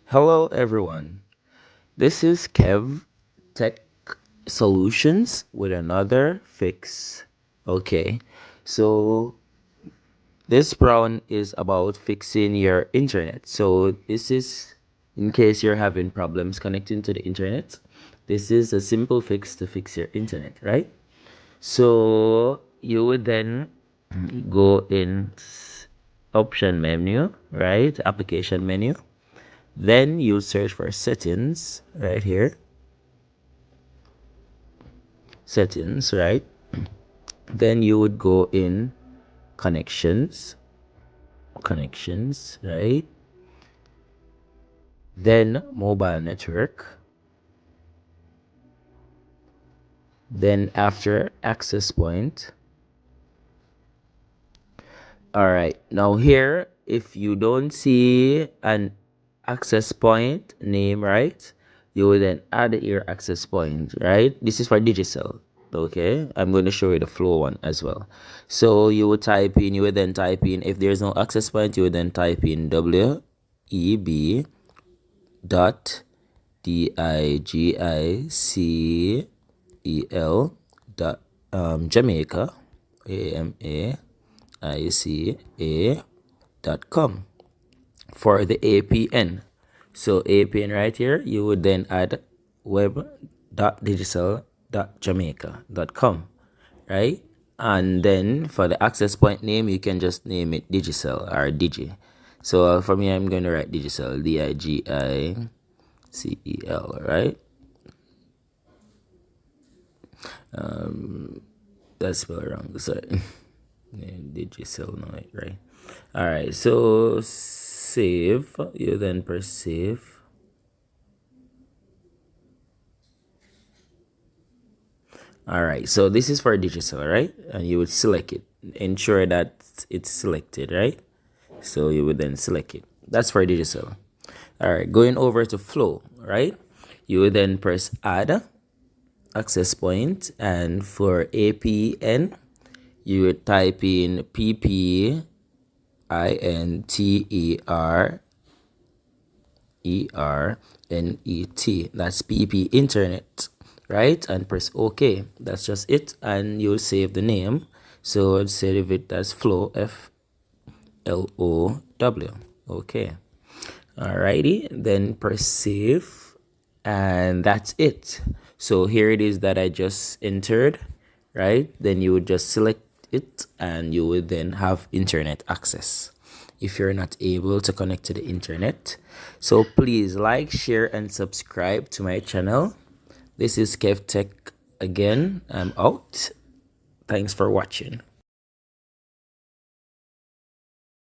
Hello, everyone. This is Kev Tech Solutions with another fix. Okay, so this brown is about fixing your internet. So, this is in case you're having problems connecting to the internet. This is a simple fix to fix your internet, right? So, you would then go in option menu, right? Application menu. Then you search for settings right here. Settings, right? Then you would go in connections, right? Then mobile network. Then after access point. All right. Now here, if you don't see an access point name, right? You will then add your access point, right? This is for Digicel. Okay, I'm going to show you the flow one as well. So you would then type in, if there's no access point, you would then type in WEB dot DIGICEL dot Jamaica AMAICA.com for the APN. So APN right here, you would then add web.digicel.jamaica.com, right? And then for the access point name, you can just name it Digicel or Digi. So for me, I'm going to write Digicel, DIGICEL, right? That's spelled wrong, sorry. Digicel, no, right? All right, so save, you then press save. All right, so this is for Digicel, right? And you would select it, ensure that it's selected, right? So you would then select it. That's for Digicel. All right, going over to Flow, right? You would then press add access point, and for APN, you would type in PPINTERNET. That's PP Internet, right? And press OK. That's just it, and you'll save the name. So I'd save it as Flow, FLOW. Okay. Alrighty, then press save, and that's it. So here it is that I just entered, right? Then you would just select it, and you would then have internet access if you're not able to connect to the internet. So please like, share, and subscribe to my channel. This is Kev Tech again. I'm out. Thanks for watching.